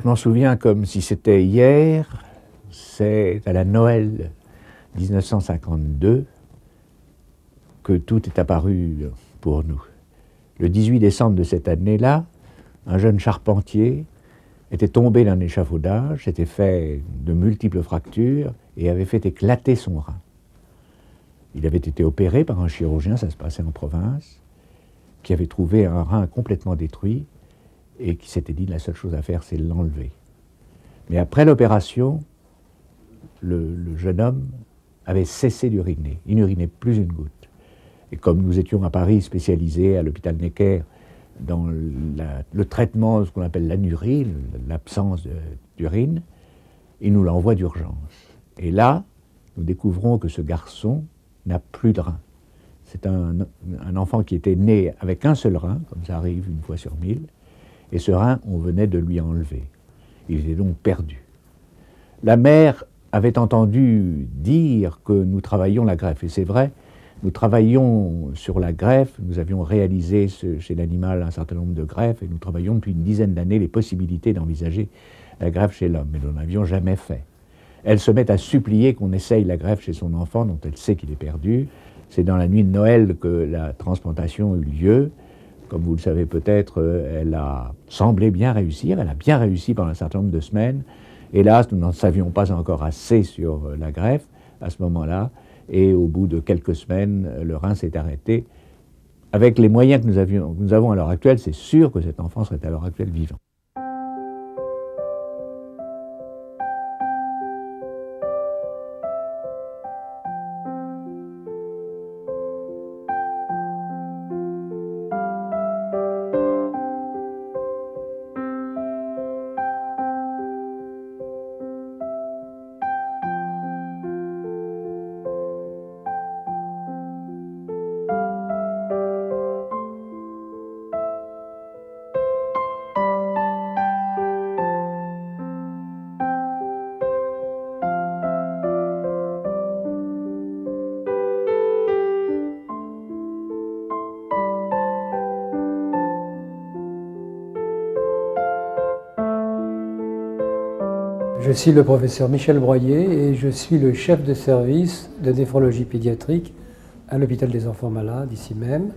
Je m'en souviens comme si c'était hier, c'est à la Noël 1952 que tout est apparu pour nous. Le 18 décembre de cette année-là, un jeune charpentier était tombé d'un échafaudage, s'était fait de multiples fractures et avait fait éclater son rein. Il avait été opéré par un chirurgien, ça se passait en province, qui avait trouvé un rein complètement détruit et qui s'était dit la seule chose à faire, c'est l'enlever. Mais après l'opération, le jeune homme avait cessé d'uriner. Il n'urinait plus une goutte. Et comme nous étions à Paris spécialisés à l'hôpital Necker dans le traitement de ce qu'on appelle l'anurie, l'absence d'urine, il nous l'envoie d'urgence. Et là, nous découvrons que ce garçon n'a plus de rein. C'est un enfant qui était né avec un seul rein, comme ça arrive une fois sur 1000, et ce rein, on venait de lui enlever. Il était donc perdu. La mère avait entendu dire que nous travaillions la greffe, et c'est vrai, nous travaillions sur la greffe, nous avions réalisé chez l'animal un certain nombre de greffes, et nous travaillions depuis une dizaine d'années les possibilités d'envisager la greffe chez l'homme, mais nous n'avions jamais fait. Elle se met à supplier qu'on essaye la greffe chez son enfant, dont elle sait qu'il est perdu. C'est dans la nuit de Noël que la transplantation eut lieu. Comme vous le savez peut-être, elle a semblé bien réussir, elle a bien réussi pendant un certain nombre de semaines. Hélas, nous n'en savions pas encore assez sur la greffe à ce moment-là, et au bout de quelques semaines, le rein s'est arrêté. Avec les moyens que nous avons à l'heure actuelle, c'est sûr que cet enfant serait à l'heure actuelle vivant. Je suis le professeur Michel Broyer et je suis le chef de service de néphrologie pédiatrique à l'hôpital des enfants malades, ici même.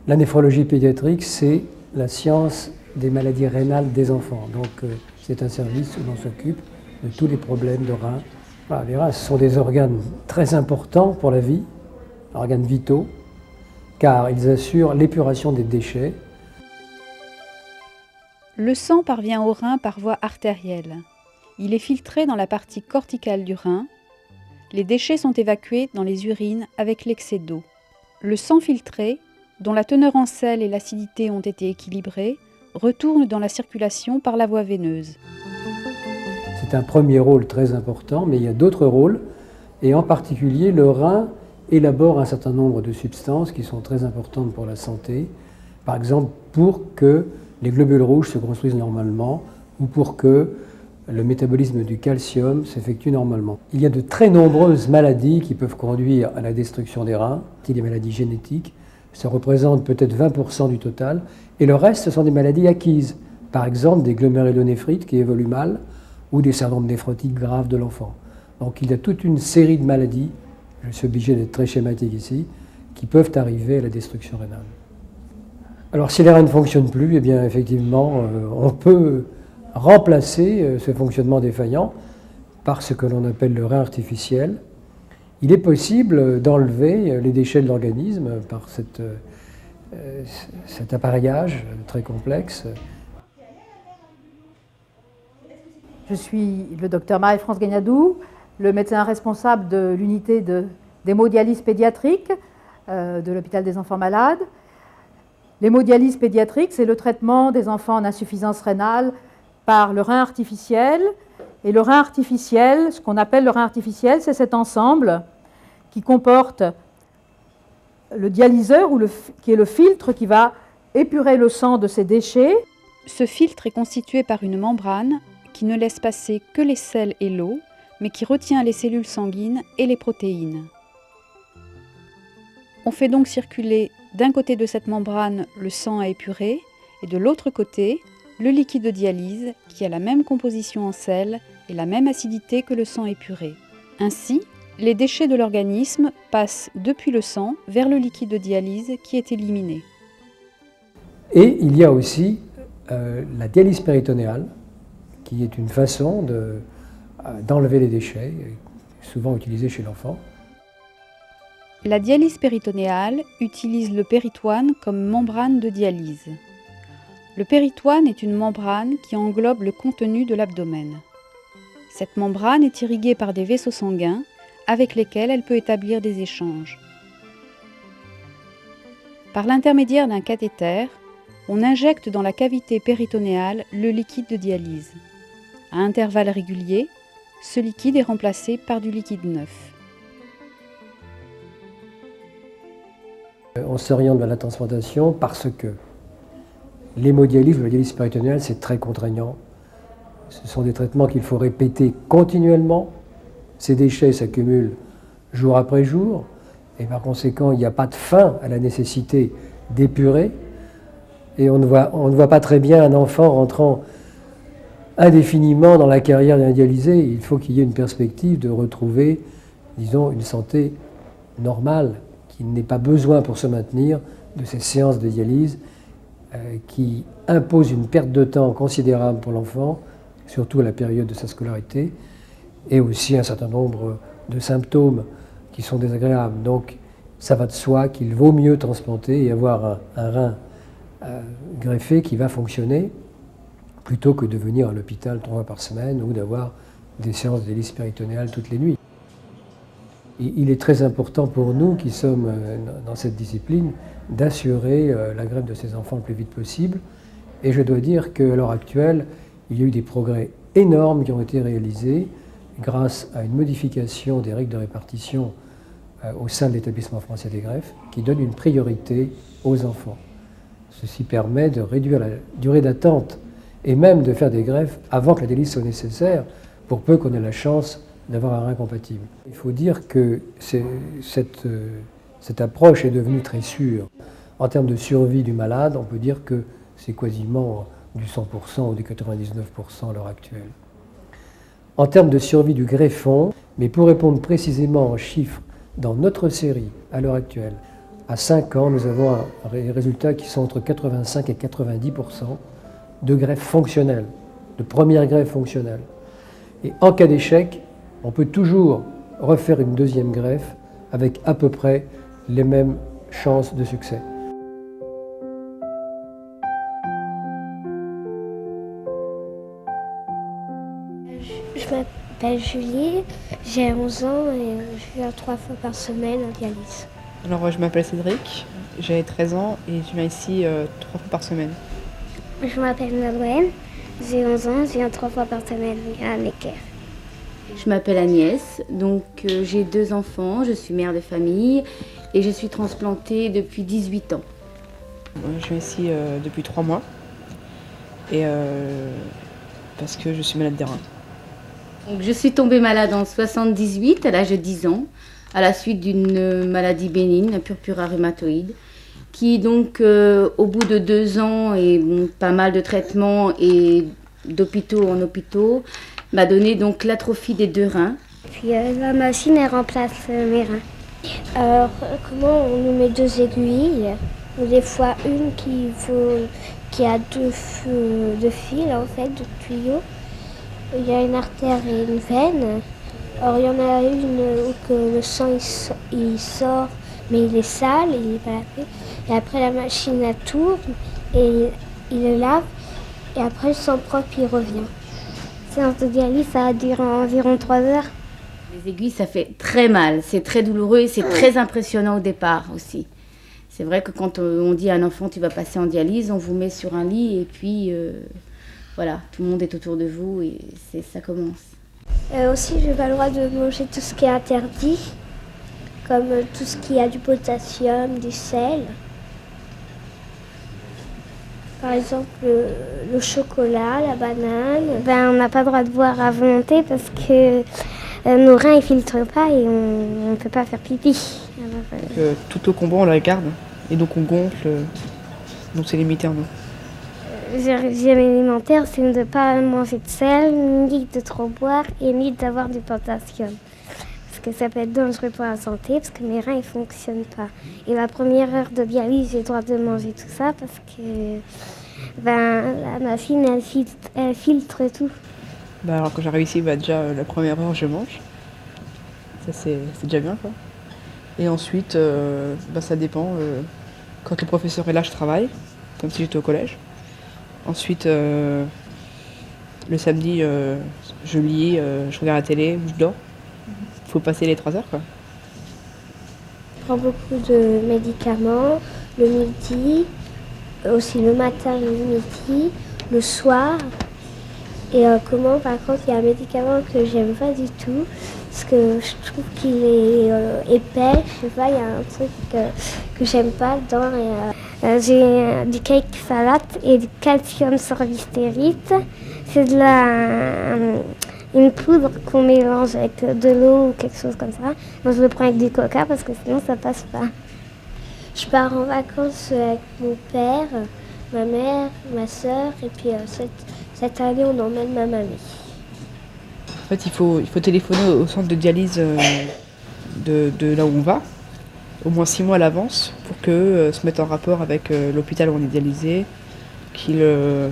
La néphrologie pédiatrique, c'est la science des maladies rénales des enfants. Donc c'est un service où l'on s'occupe de tous les problèmes de reins. Voilà, les reins, ce sont des organes très importants pour la vie, organes vitaux, car ils assurent l'épuration des déchets. Le sang parvient au rein par voie artérielle. Il est filtré dans la partie corticale du rein. Les déchets sont évacués dans les urines avec l'excès d'eau. Le sang filtré, dont la teneur en sel et l'acidité ont été équilibrées, retourne dans la circulation par la voie veineuse. C'est un premier rôle très important, mais il y a d'autres rôles, et en particulier le rein élabore un certain nombre de substances qui sont très importantes pour la santé, par exemple pour que les globules rouges se construisent normalement ou pour que le métabolisme du calcium s'effectue normalement. Il y a de très nombreuses maladies qui peuvent conduire à la destruction des reins. Il y a des maladies génétiques, ça représente peut-être 20% du total, et le reste, ce sont des maladies acquises. Par exemple, des glomérulonéphrite qui évoluent mal, ou des syndromes néphrotiques graves de l'enfant. Donc il y a toute une série de maladies, je suis obligé d'être très schématique ici, qui peuvent arriver à la destruction rénale. Alors si les reins ne fonctionnent plus, eh bien effectivement, on peut remplacer ce fonctionnement défaillant par ce que l'on appelle le rein artificiel. Il est possible d'enlever les déchets de l'organisme par cet appareillage très complexe. Je suis le docteur Marie-France Gagnadou, le médecin responsable de l'unité d'hémodialyse pédiatrique de l'hôpital des enfants malades. L'hémodialyse pédiatrique, c'est le traitement des enfants en insuffisance rénale par le rein artificiel. Et le rein artificiel, ce qu'on appelle le rein artificiel, c'est cet ensemble qui comporte le dialyseur, qui est le filtre qui va épurer le sang de ses déchets. Ce filtre est constitué par une membrane qui ne laisse passer que les sels et l'eau, mais qui retient les cellules sanguines et les protéines. On fait donc circuler d'un côté de cette membrane le sang à épurer, et de l'autre côté, le liquide de dialyse qui a la même composition en sel et la même acidité que le sang épuré. Ainsi, les déchets de l'organisme passent depuis le sang vers le liquide de dialyse qui est éliminé. Et il y a aussi la dialyse péritonéale, qui est une façon d'enlever les déchets, souvent utilisée chez l'enfant. La dialyse péritonéale utilise le péritoine comme membrane de dialyse. Le péritoine est une membrane qui englobe le contenu de l'abdomen. Cette membrane est irriguée par des vaisseaux sanguins avec lesquels elle peut établir des échanges. Par l'intermédiaire d'un cathéter, on injecte dans la cavité péritonéale le liquide de dialyse. À intervalles réguliers, ce liquide est remplacé par du liquide neuf. On s'oriente vers la transplantation parce que l'hémodialyse ou la dialyse péritonéale, c'est très contraignant. Ce sont des traitements qu'il faut répéter continuellement. Ces déchets s'accumulent jour après jour et par conséquent, il n'y a pas de fin à la nécessité d'épurer. Et on ne voit pas très bien un enfant rentrant indéfiniment dans la carrière d'un dialysé. Il faut qu'il y ait une perspective de retrouver, disons, une santé normale, qu'il n'ait pas besoin pour se maintenir de ces séances de dialyse qui imposent une perte de temps considérable pour l'enfant, surtout à la période de sa scolarité, et aussi un certain nombre de symptômes qui sont désagréables. Donc ça va de soi qu'il vaut mieux transplanter et avoir un rein greffé qui va fonctionner plutôt que de venir à l'hôpital 3 fois par semaine ou d'avoir des séances de dialyse péritonéale toutes les nuits. Et il est très important pour nous qui sommes dans cette discipline d'assurer la greffe de ces enfants le plus vite possible. Et je dois dire qu'à l'heure actuelle, il y a eu des progrès énormes qui ont été réalisés grâce à une modification des règles de répartition au sein de l'établissement français des greffes qui donne une priorité aux enfants. Ceci permet de réduire la durée d'attente et même de faire des greffes avant que la dialyse soit nécessaire, pour peu qu'on ait la chance d'avoir un rein compatible. Il faut dire que cette approche est devenue très sûre. En termes de survie du malade, on peut dire que c'est quasiment du 100% ou du 99% à l'heure actuelle. En termes de survie du greffon, mais pour répondre précisément en chiffres, dans notre série, à l'heure actuelle, à 5 ans, nous avons des résultats qui sont entre 85 et 90% de greffes fonctionnelles, de première greffe fonctionnelle. Et en cas d'échec, on peut toujours refaire une deuxième greffe avec à peu près les mêmes chances de succès. Je m'appelle Julie, j'ai 11 ans et je viens 3 fois par semaine en dialyse. Alors, je m'appelle Cédric, j'ai 13 ans et je viens ici 3 fois par semaine. Je m'appelle Nolwenn, j'ai 11 ans, je viens 3 fois par semaine à Necker. Je m'appelle Agnès, donc j'ai 2 enfants, je suis mère de famille et je suis transplantée depuis 18 ans. Je viens ici depuis 3 mois et parce que je suis malade des reins. Donc, je suis tombée malade en 78 à l'âge de 10 ans à la suite d'une maladie bénigne, la purpura rhumatoïde, qui donc au bout de 2 ans et pas mal de traitements et d'hôpitaux en hôpitaux, m'a donné donc l'atrophie des 2 reins. Puis la machine elle remplace mes reins. Alors comment on nous met 2 aiguilles, ou des fois une qui a 2 fils en fait, 2 tuyaux. Il y a une artère et une veine. Alors il y en a une où que le sang il sort, mais il est sale, il n'est pas lavé. Et après la machine elle tourne et il le lave. Et après le sang propre il revient. Séance de dialyse ça dure environ 3 heures. Les aiguilles ça fait très mal, c'est très douloureux et c'est très impressionnant au départ aussi. C'est vrai que quand on dit à un enfant tu vas passer en dialyse, on vous met sur un lit et puis voilà, tout le monde est autour de vous et ça commence. Aussi, je n'ai pas le droit de manger tout ce qui est interdit, comme tout ce qui a du potassium, du sel. Par exemple, le chocolat, la banane. On n'a pas le droit de boire à volonté parce que nos reins ne filtrent pas et on ne peut pas faire pipi. Toute l'eau qu'on boit, on la garde et donc on gonfle, donc c'est limité en eau. régime alimentaire, c'est de ne pas manger de sel, ni de trop boire et ni d'avoir du potassium. Parce que ça peut être dangereux pour la santé, parce que mes reins ne fonctionnent pas. Et la première heure de dialyse, j'ai le droit de manger tout ça parce que la machine, elle filtre tout. Alors quand j'arrive ici, déjà la première heure, je mange. Ça, c'est déjà bien, quoi. Et ensuite, ça dépend. Quand le professeur est là, je travaille, comme si j'étais au collège. Ensuite, le samedi, je lis, je regarde la télé ou je dors. Il faut passer les 3 heures, quoi. Je prends beaucoup de médicaments le midi, aussi le matin et le midi, le soir. Et par contre, il y a un médicament que j'aime pas du tout, parce que je trouve qu'il est épais. Je sais pas, il y a un truc que j'aime pas dedans. J'ai du cake salade et du calcium sorbitérite. C'est une poudre qu'on mélange avec de l'eau ou quelque chose comme ça. Moi, je le prends avec du coca parce que sinon, ça passe pas. Je pars en vacances avec mon père, ma mère, ma soeur, et puis cette année, on emmène ma mamie. En fait, il faut téléphoner au centre de dialyse de là où on va, au moins 6 mois à l'avance, pour qu'eux se mettent en rapport avec l'hôpital où on est dialysé, le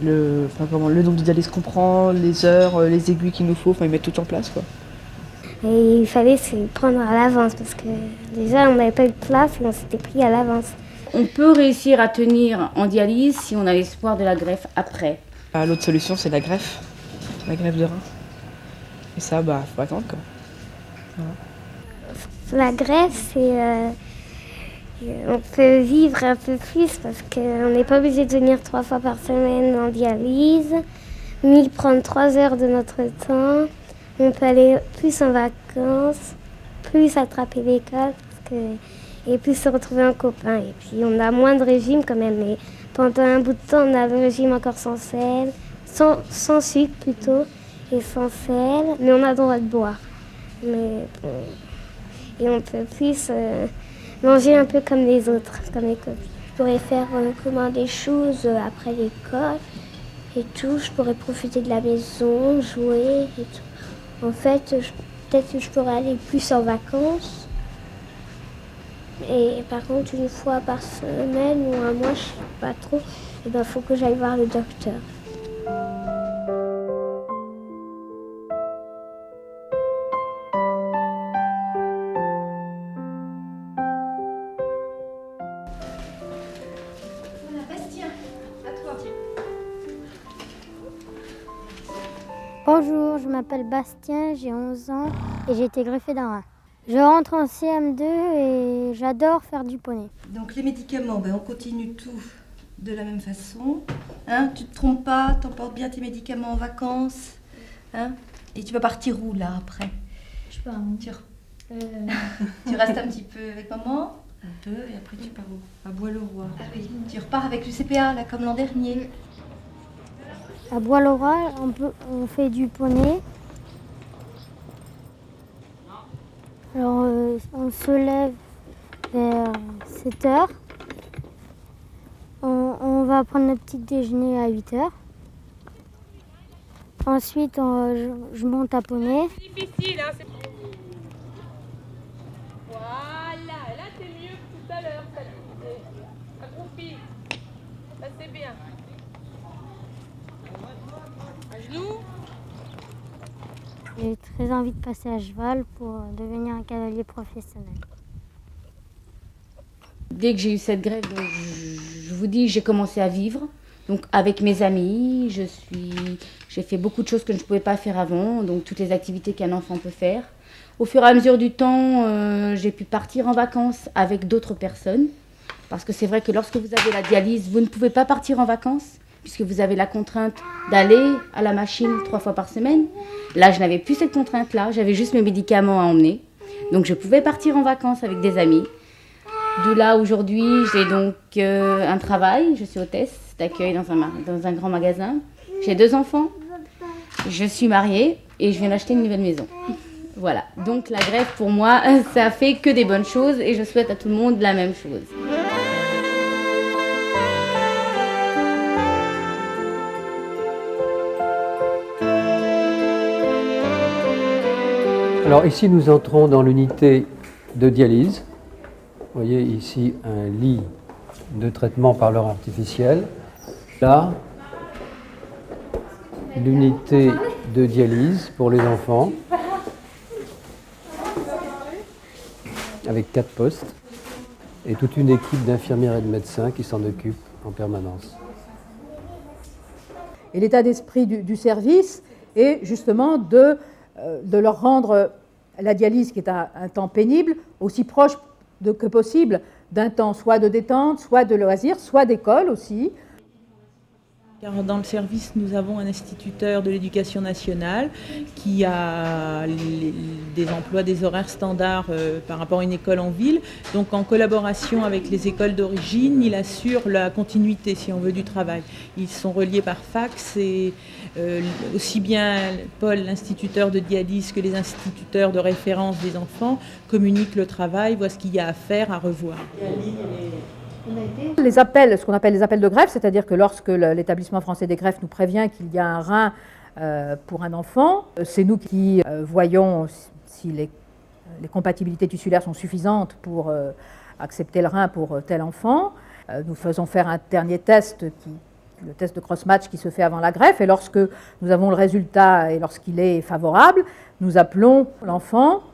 nombre de dialyses qu'on prend, les heures, les aiguilles qu'il nous faut, ils mettent tout en place, quoi. Et il fallait se prendre à l'avance, parce que déjà, on n'avait pas eu de place et on s'était pris à l'avance. On peut réussir à tenir en dialyse si on a l'espoir de la greffe après. L'autre solution, c'est la greffe de rein. Et ça, faut attendre, quoi. Voilà. La greffe, on peut vivre un peu plus parce qu'on n'est pas obligé de venir 3 fois par semaine en dialyse, ni prendre 3 heures de notre temps. On peut aller plus en vacances, plus attraper l'école et plus se retrouver en copain. Et puis on a moins de régime quand même, mais pendant un bout de temps, on a le régime encore sans sel, sans sucre plutôt, et sans sel, mais on a le droit de boire. Et on peut plus manger un peu comme les autres, comme les copines. Je pourrais faire des choses après l'école et tout. Je pourrais profiter de la maison, jouer et tout. En fait, peut-être que je pourrais aller plus en vacances. Et par contre, 1 fois par semaine ou un mois, je ne sais pas trop, il faut que j'aille voir le docteur. Bonjour, je m'appelle Bastien, j'ai 11 ans et j'ai été greffé d'un rein. Je rentre en CM2 et j'adore faire du poney. Donc les médicaments, on continue tout de la même façon. Hein, tu ne te trompes pas, tu emportes bien tes médicaments en vacances. Hein, et tu vas partir où là après? Je pars. Tu restes un petit peu avec maman? Un peu, et après tu pars où? À Bois-le-Roi. Ah oui, tu repars avec le CPA là comme l'an dernier. À Bois-le-Roi, on fait du poney. Alors, on se lève vers 7h. On va prendre notre petit déjeuner à 8h. Ensuite, je monte à poney. C'est difficile, hein. Voilà, là c'est mieux que tout à l'heure. Accroupi. Là c'est bien. À genoux. J'ai très envie de passer à cheval pour devenir un cavalier professionnel. Dès que j'ai eu cette greffe, donc, je vous dis, j'ai commencé à vivre. Donc avec mes amis, j'ai fait beaucoup de choses que je ne pouvais pas faire avant, donc toutes les activités qu'un enfant peut faire. Au fur et à mesure du temps, j'ai pu partir en vacances avec d'autres personnes. Parce que c'est vrai que lorsque vous avez la dialyse, vous ne pouvez pas partir en vacances, puisque vous avez la contrainte d'aller à la machine 3 fois par semaine. Là, je n'avais plus cette contrainte-là, j'avais juste mes médicaments à emmener. Donc je pouvais partir en vacances avec des amis. De là, aujourd'hui, j'ai donc un travail, je suis hôtesse d'accueil dans un grand magasin. J'ai 2 enfants, je suis mariée et je viens d'acheter une nouvelle maison. Voilà, donc la greffe pour moi, ça fait que des bonnes choses et je souhaite à tout le monde la même chose. Alors ici, nous entrons dans l'unité de dialyse. Vous voyez ici un lit de traitement par leurre artificiel. Là, l'unité de dialyse pour les enfants, avec 4 postes, et toute une équipe d'infirmières et de médecins qui s'en occupent en permanence. Et l'état d'esprit du service est justement de leur rendre la dialyse, qui est un temps pénible, aussi proche que possible d'un temps soit de détente, soit de loisir, soit d'école aussi. Car dans le service, nous avons un instituteur de l'éducation nationale qui a des emplois, des horaires standards par rapport à une école en ville. Donc en collaboration avec les écoles d'origine, il assure la continuité, si on veut, du travail. Ils sont reliés par fax et aussi bien Paul, l'instituteur de dialyse, que les instituteurs de référence des enfants communiquent le travail, voient ce qu'il y a à faire, à revoir. Les appels, ce qu'on appelle les appels de greffe, c'est-à-dire que lorsque l'établissement français des greffes nous prévient qu'il y a un rein pour un enfant, c'est nous qui voyons si les compatibilités tissulaires sont suffisantes pour accepter le rein pour tel enfant. Nous faisons faire un dernier test, le test de cross-match qui se fait avant la greffe, et lorsque nous avons le résultat et lorsqu'il est favorable, nous appelons l'enfant,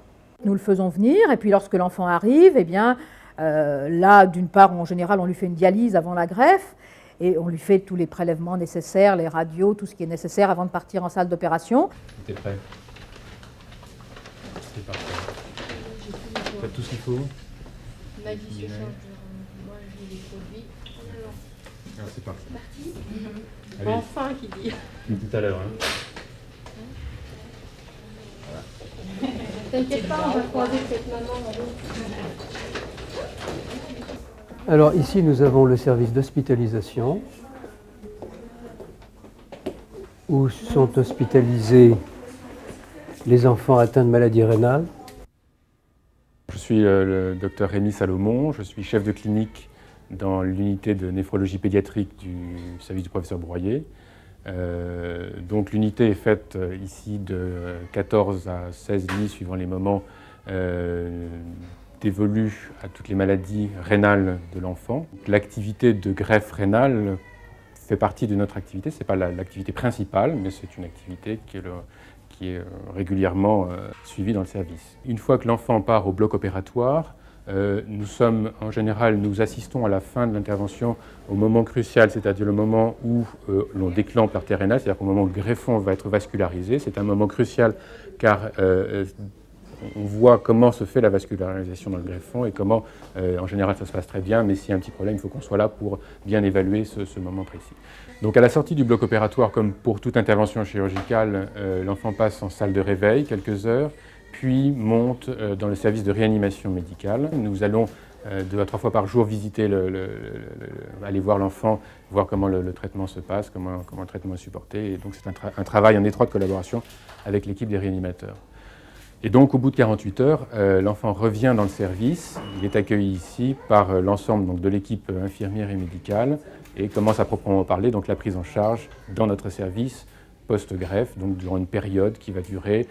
nous le faisons venir, et puis lorsque l'enfant arrive, eh bien, là, d'une part, en général, on lui fait une dialyse avant la greffe et on lui fait tous les prélèvements nécessaires, les radios, tout ce qui est nécessaire avant de partir en salle d'opération. Tout est prêt. C'est parfait. Tu as tout ce qu'il faut. Maggie se change. Moi, je les produits. Ah, c'est parti. Allez. Enfin, qui dit. Tout à l'heure. Hein. Voilà. T'inquiète pas, on va croiser cette maman en route. Alors ici, nous avons le service d'hospitalisation où sont hospitalisés les enfants atteints de maladies rénales. Je suis le docteur Rémi Salomon, je suis chef de clinique dans l'unité de néphrologie pédiatrique du service du professeur Broyer. Donc l'unité est faite ici de 14 à 16 lits suivant les moments dévolus à toutes les maladies rénales de l'enfant. L'activité de greffe rénale fait partie de notre activité, ce n'est pas l'activité principale, mais c'est une activité qui est régulièrement suivie dans le service. Une fois que l'enfant part au bloc opératoire, en général, nous assistons à la fin de l'intervention au moment crucial, c'est-à-dire le moment où l'on déclenche l'artère rénale, c'est-à-dire qu'au moment où le greffon va être vascularisé. C'est un moment crucial car on voit comment se fait la vascularisation dans le greffon et comment, en général, ça se passe très bien, mais s'il y a un petit problème, il faut qu'on soit là pour bien évaluer ce moment précis. Donc à la sortie du bloc opératoire, comme pour toute intervention chirurgicale, l'enfant passe en salle de réveil quelques heures, puis monte dans le service de réanimation médicale. Nous allons 2 à 3 fois par jour visiter, aller voir l'enfant, voir comment le traitement se passe, comment le traitement est supporté. Et donc c'est un travail en étroite collaboration avec l'équipe des réanimateurs. Et donc au bout de 48 heures, l'enfant revient dans le service. Il est accueilli ici par l'ensemble de l'équipe infirmière et médicale et commence à proprement parler donc la prise en charge dans notre service post-greffe, donc durant une période qui va durer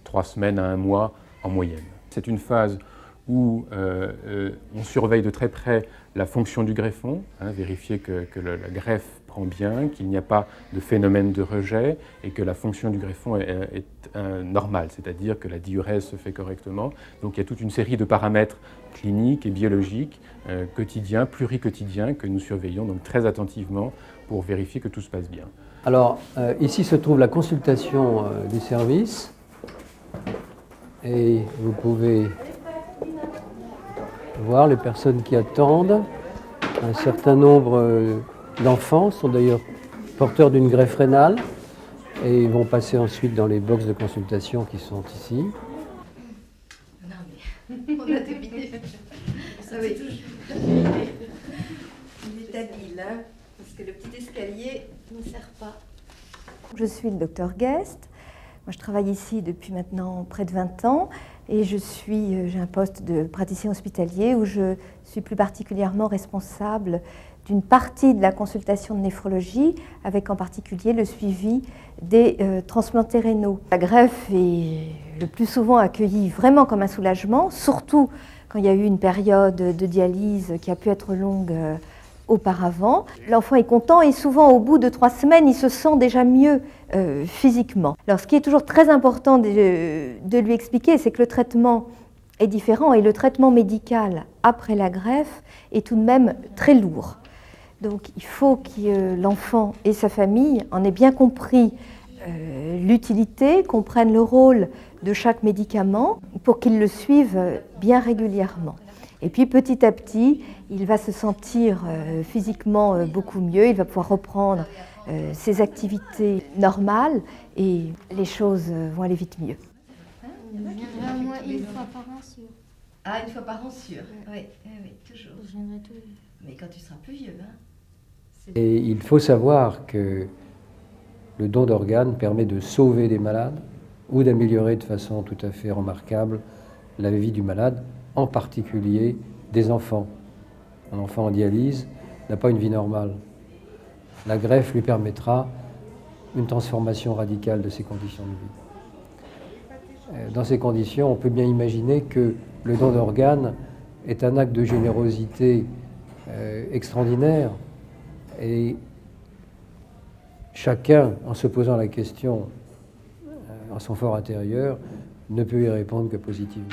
3 semaines à 1 mois en moyenne. C'est une phase où on surveille de très près la fonction du greffon, vérifier que la greffe prend bien, qu'il n'y a pas de phénomène de rejet et que la fonction du greffon est normale, c'est-à-dire que la diurèse se fait correctement. Donc il y a toute une série de paramètres cliniques et biologiques, quotidiens, pluriquotidiens, que nous surveillons donc très attentivement pour vérifier que tout se passe bien. Alors ici se trouve la consultation du service et vous pouvez voir les personnes qui attendent. Un certain nombre d'enfants sont d'ailleurs porteurs d'une greffe rénale et ils vont passer ensuite dans les box de consultation qui sont ici. Non mais, on a deviné. Ça oui. Il est habile, hein, parce que le petit escalier ne sert pas. Je suis le docteur Guest. Moi, je travaille ici depuis maintenant près de 20 ans et j'ai un poste de praticien hospitalier où je suis plus particulièrement responsable d'une partie de la consultation de néphrologie, avec en particulier le suivi des transplantés rénaux. La greffe est le plus souvent accueilli vraiment comme un soulagement, surtout quand il y a eu une période de dialyse qui a pu être longue auparavant. L'enfant est content et souvent au bout de 3 semaines, il se sent déjà mieux physiquement. Alors ce qui est toujours très important de lui expliquer, c'est que le traitement est différent et le traitement médical après la greffe est tout de même très lourd. Donc il faut que l'enfant et sa famille en aient bien compris l'utilité, comprennent le rôle de chaque médicament pour qu'ils le suivent bien régulièrement. Et puis petit à petit, il va se sentir physiquement beaucoup mieux, il va pouvoir reprendre ses activités normales et les choses vont aller vite mieux. Moi, une fois par an, sûr. Ah, une fois par an, sûr. Oui, toujours. Je viendrai tous les jours. Mais quand tu seras plus vieux, hein. Et il faut savoir que le don d'organes permet de sauver des malades ou d'améliorer de façon tout à fait remarquable la vie du malade, en particulier des enfants. Un enfant en dialyse n'a pas une vie normale. La greffe lui permettra une transformation radicale de ses conditions de vie. Dans ces conditions, on peut bien imaginer que le don d'organes est un acte de générosité extraordinaire et chacun, en se posant la question en son fort intérieur, ne peut y répondre que positivement.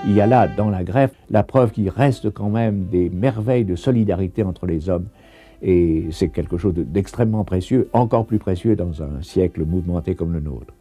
Il y a là, dans la greffe, la preuve qu'il reste quand même des merveilles de solidarité entre les hommes. Et c'est quelque chose d'extrêmement précieux, encore plus précieux dans un siècle mouvementé comme le nôtre.